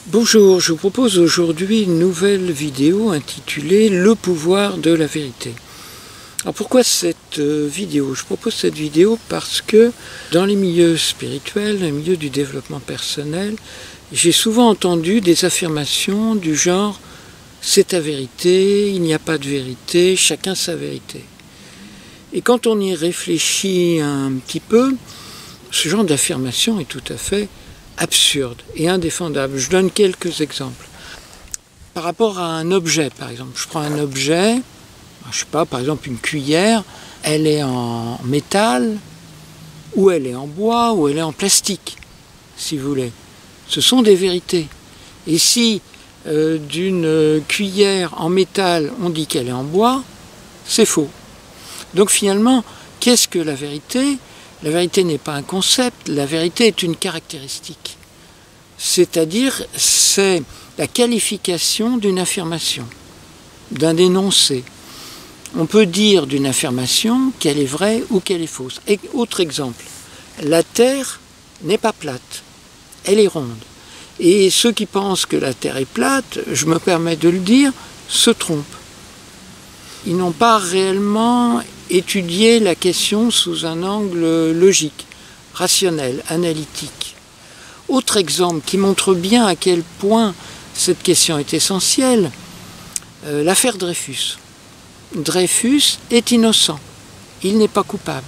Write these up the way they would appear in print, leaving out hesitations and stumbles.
Bonjour, je vous propose aujourd'hui une nouvelle vidéo intitulée « Le pouvoir de la vérité ». Alors pourquoi cette vidéo? Je propose cette vidéo parce que dans les milieux spirituels, dans les milieux du développement personnel, j'ai souvent entendu des affirmations du genre « c'est ta vérité, il n'y a pas de vérité, chacun sa vérité ». Et quand on y réfléchit un petit peu, ce genre d'affirmation est tout à fait absurde et indéfendable. Je donne quelques exemples. Par rapport à un objet, par exemple. Je prends un objet, je sais pas, par exemple une cuillère, elle est en métal, ou elle est en bois, ou elle est en plastique, si vous voulez. Ce sont des vérités. Et si d'une cuillère en métal, on dit qu'elle est en bois, c'est faux. Donc finalement, qu'est-ce que la vérité ? La vérité n'est pas un concept, la vérité est une caractéristique. C'est-à-dire, c'est la qualification d'une affirmation, d'un énoncé. On peut dire d'une affirmation qu'elle est vraie ou qu'elle est fausse. Et autre exemple, la Terre n'est pas plate, elle est ronde. Et ceux qui pensent que la Terre est plate, je me permets de le dire, se trompent. Ils n'ont pas réellement étudié la question sous un angle logique, rationnel, analytique. Autre exemple qui montre bien à quel point cette question est essentielle, l'affaire Dreyfus. Dreyfus est innocent, il n'est pas coupable.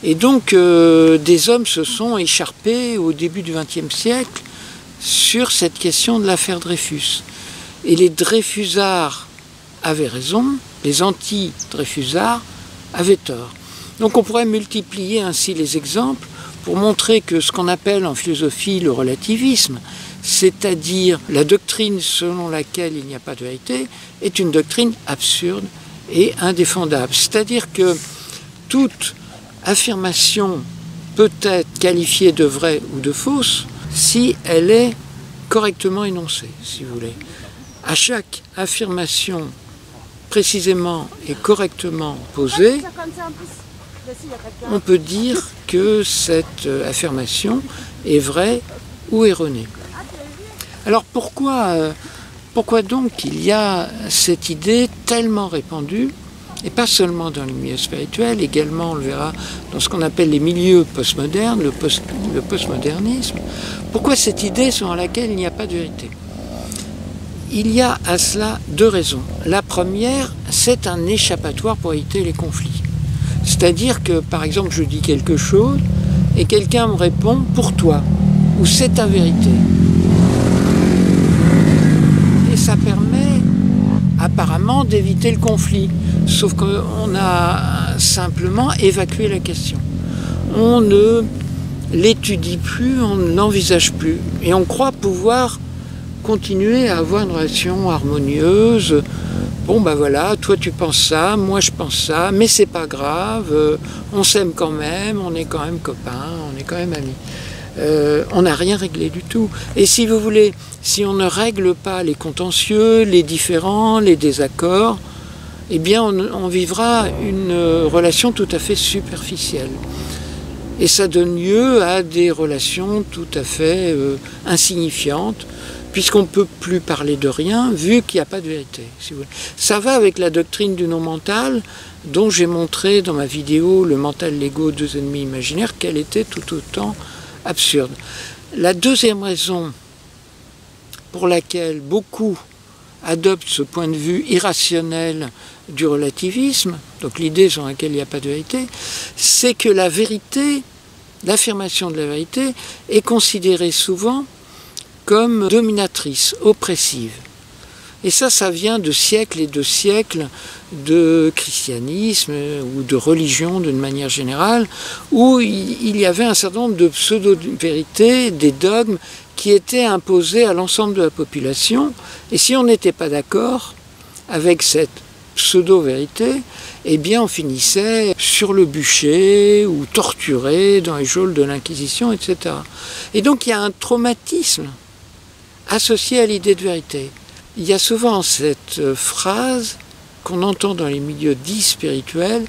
Et donc des hommes se sont écharpés au début du XXe siècle sur cette question de l'affaire Dreyfus. Et les Dreyfusards avaient raison, les anti-Dreyfusards avaient tort. Donc on pourrait multiplier ainsi les exemples pour montrer que ce qu'on appelle en philosophie le relativisme, c'est-à-dire la doctrine selon laquelle il n'y a pas de vérité, est une doctrine absurde et indéfendable. C'est-à-dire que toute affirmation peut être qualifiée de vraie ou de fausse si elle est correctement énoncée, si vous voulez. À chaque affirmation précisément et correctement posée, on peut dire que cette affirmation est vraie ou erronée. Alors pourquoi donc il y a cette idée tellement répandue, et pas seulement dans les milieux spirituels, également on le verra dans ce qu'on appelle les milieux postmodernes, le postmodernisme, pourquoi cette idée selon laquelle il n'y a pas de vérité? Il y a à cela deux raisons. La première, c'est un échappatoire pour éviter les conflits. C'est-à-dire que, par exemple, je dis quelque chose et quelqu'un me répond « pour toi » ou « c'est ta vérité ». Et ça permet apparemment d'éviter le conflit. Sauf qu'on a simplement évacué la question. On ne l'étudie plus, on ne l'envisage plus. Et on croit pouvoir continuer à avoir une relation harmonieuse. Bon ben voilà, toi tu penses ça, moi je pense ça, mais c'est pas grave, on s'aime quand même, on est quand même copains, on est quand même amis. On n'a rien réglé du tout. Et si vous voulez, si on ne règle pas les contentieux, les différends, les désaccords, eh bien on vivra une relation tout à fait superficielle. Et ça donne lieu à des relations tout à fait insignifiantes, puisqu'on ne peut plus parler de rien, vu qu'il n'y a pas de vérité. Si vous voulez. Ça va avec la doctrine du non-mental, dont j'ai montré dans ma vidéo « Le mental, l'ego, deux ennemis imaginaires », qu'elle était tout autant absurde. La deuxième raison pour laquelle beaucoup adoptent ce point de vue irrationnel du relativisme, donc l'idée selon laquelle il n'y a pas de vérité, c'est que la vérité, l'affirmation de la vérité, est considérée souvent comme dominatrice, oppressive. Et ça vient de siècles et de siècles de christianisme ou de religion d'une manière générale, où il y avait un certain nombre de pseudo-vérités, des dogmes qui étaient imposés à l'ensemble de la population. Et si on n'était pas d'accord avec cette pseudo-vérité, eh bien on finissait sur le bûcher ou torturé dans les geôles de l'Inquisition, etc. Et donc il y a un traumatisme associé à l'idée de vérité. Il y a souvent cette phrase qu'on entend dans les milieux dits spirituels,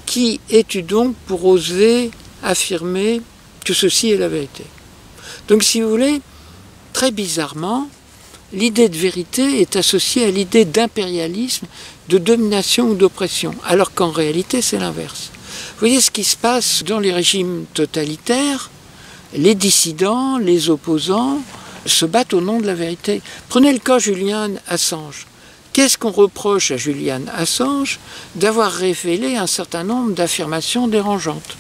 qui es-tu donc pour oser affirmer que ceci est la vérité? Donc si vous voulez, très bizarrement, l'idée de vérité est associée à l'idée d'impérialisme, de domination ou d'oppression, alors qu'en réalité c'est l'inverse. Vous voyez ce qui se passe dans les régimes totalitaires, les dissidents, les opposants se battent au nom de la vérité. Prenez le cas Julian Assange. Qu'est-ce qu'on reproche à Julian Assange? D'avoir révélé un certain nombre d'affirmations dérangeantes.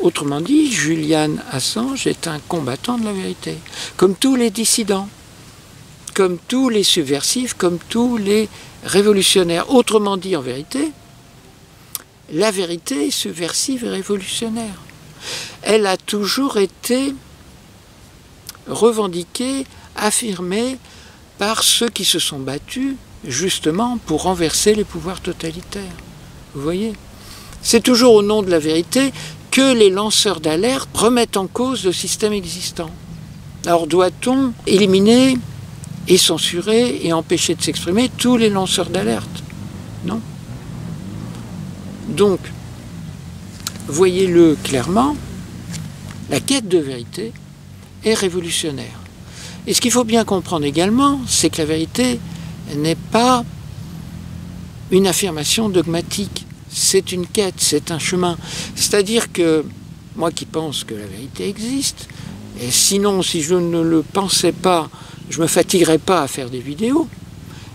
Autrement dit, Julian Assange est un combattant de la vérité, comme tous les dissidents, comme tous les subversifs, comme tous les révolutionnaires. Autrement dit, en vérité, la vérité est subversive et révolutionnaire. Elle a toujours été revendiquée, affirmée par ceux qui se sont battus justement pour renverser les pouvoirs totalitaires. Vous voyez? C'est toujours au nom de la vérité que les lanceurs d'alerte remettent en cause le système existant. Alors doit-on éliminer et censurer et empêcher de s'exprimer tous les lanceurs d'alerte? Non. Donc, voyez-le clairement, la quête de vérité est révolutionnaire. Et ce qu'il faut bien comprendre également, c'est que la vérité n'est pas une affirmation dogmatique. C'est une quête, c'est un chemin. C'est-à-dire que, moi qui pense que la vérité existe, et sinon, si je ne le pensais pas, je ne me fatiguerais pas à faire des vidéos.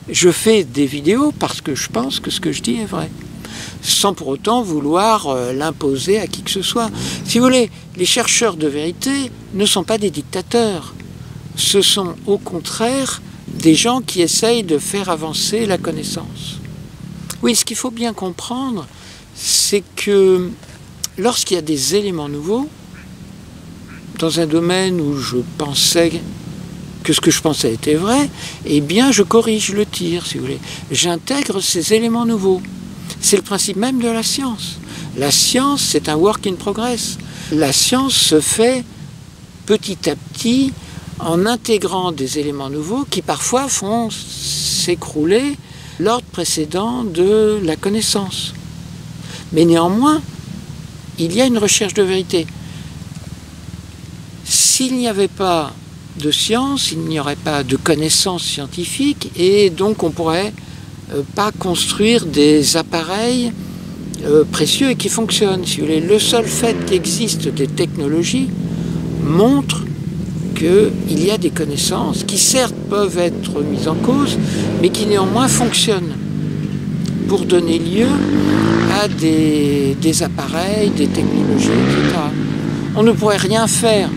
Je fais des vidéos parce que je pense que ce que je dis est vrai, sans pour autant vouloir l'imposer à qui que ce soit. Si vous voulez, les chercheurs de vérité ne sont pas des dictateurs. Ce sont au contraire des gens qui essayent de faire avancer la connaissance. Oui, ce qu'il faut bien comprendre, c'est que lorsqu'il y a des éléments nouveaux, dans un domaine où je pensais que ce que je pensais était vrai, eh bien je corrige le tir, si vous voulez. J'intègre ces éléments nouveaux. C'est le principe même de la science. La science, c'est un work in progress. La science se fait petit à petit en intégrant des éléments nouveaux qui parfois font s'écrouler l'ordre précédent de la connaissance. Mais néanmoins, il y a une recherche de vérité. S'il n'y avait pas de science, il n'y aurait pas de connaissances scientifiques et donc on ne pourrait pas construire des appareils précieux et qui fonctionnent. Si vous voulez, le seul fait qu'existent des technologies montre qu'il y a des connaissances qui certes peuvent être mises en cause, mais qui néanmoins fonctionnent pour donner lieu à des appareils, des technologies, etc. On ne pourrait rien faire,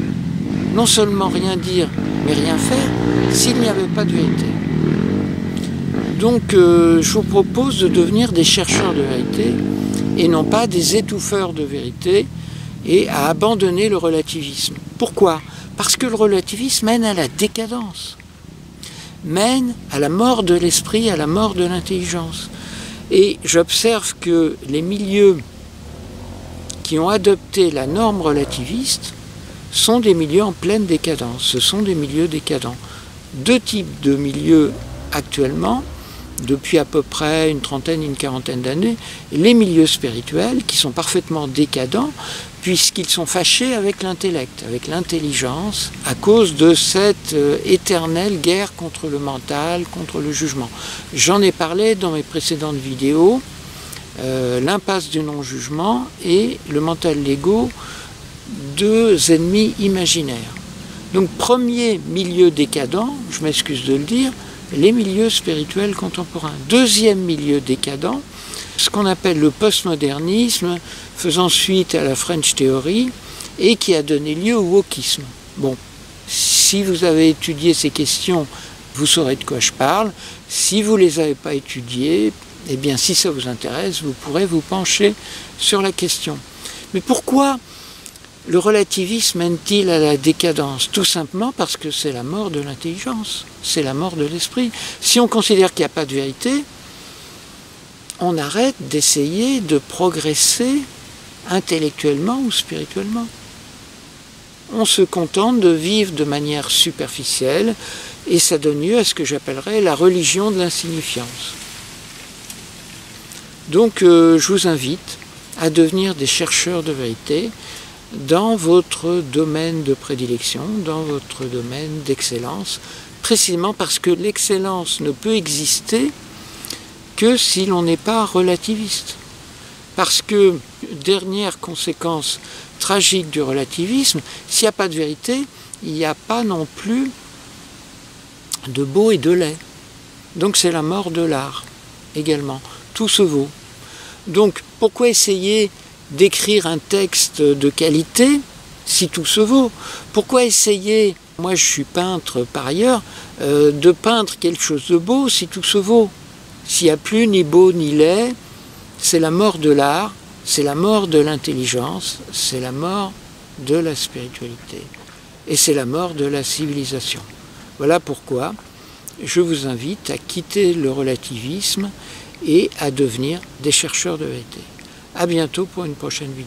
non seulement rien dire, mais rien faire, s'il n'y avait pas de vérité. Donc je vous propose de devenir des chercheurs de vérité et non pas des étouffeurs de vérité et à abandonner le relativisme. Pourquoi ? Parce que le relativisme mène à la décadence, mène à la mort de l'esprit, à la mort de l'intelligence. Et j'observe que les milieux qui ont adopté la norme relativiste sont des milieux en pleine décadence. Ce sont des milieux décadents. Deux types de milieux actuellement, depuis à peu près une trentaine, une quarantaine d'années, les milieux spirituels qui sont parfaitement décadents puisqu'ils sont fâchés avec l'intellect, avec l'intelligence, à cause de cette éternelle guerre contre le mental, contre le jugement. J'en ai parlé dans mes précédentes vidéos, l'impasse du non-jugement et le mental l'ego, deux ennemis imaginaires. Donc premier milieu décadent, je m'excuse de le dire, les milieux spirituels contemporains. Deuxième milieu décadent, ce qu'on appelle le postmodernisme, faisant suite à la French Theory, et qui a donné lieu au wokisme. Bon, si vous avez étudié ces questions, vous saurez de quoi je parle. Si vous ne les avez pas étudiées, eh bien si ça vous intéresse, vous pourrez vous pencher sur la question. Mais pourquoi le relativisme mène-t-il à la décadence? Tout simplement parce que c'est la mort de l'intelligence, c'est la mort de l'esprit. Si on considère qu'il n'y a pas de vérité, on arrête d'essayer de progresser intellectuellement ou spirituellement. On se contente de vivre de manière superficielle et ça donne lieu à ce que j'appellerais la religion de l'insignifiance. Donc je vous invite à devenir des chercheurs de vérité dans votre domaine de prédilection, dans votre domaine d'excellence, précisément parce que l'excellence ne peut exister que si l'on n'est pas relativiste. Parce que, dernière conséquence tragique du relativisme, s'il n'y a pas de vérité, il n'y a pas non plus de beau et de laid. Donc c'est la mort de l'art également. Tout se vaut. Donc pourquoi essayer d'écrire un texte de qualité si tout se vaut? Pourquoi essayer, moi je suis peintre par ailleurs, de peindre quelque chose de beau si tout se vaut? S'il n'y a plus ni beau ni laid, c'est la mort de l'art, c'est la mort de l'intelligence, c'est la mort de la spiritualité. Et c'est la mort de la civilisation. Voilà pourquoi je vous invite à quitter le relativisme et à devenir des chercheurs de vérité. À bientôt pour une prochaine vidéo.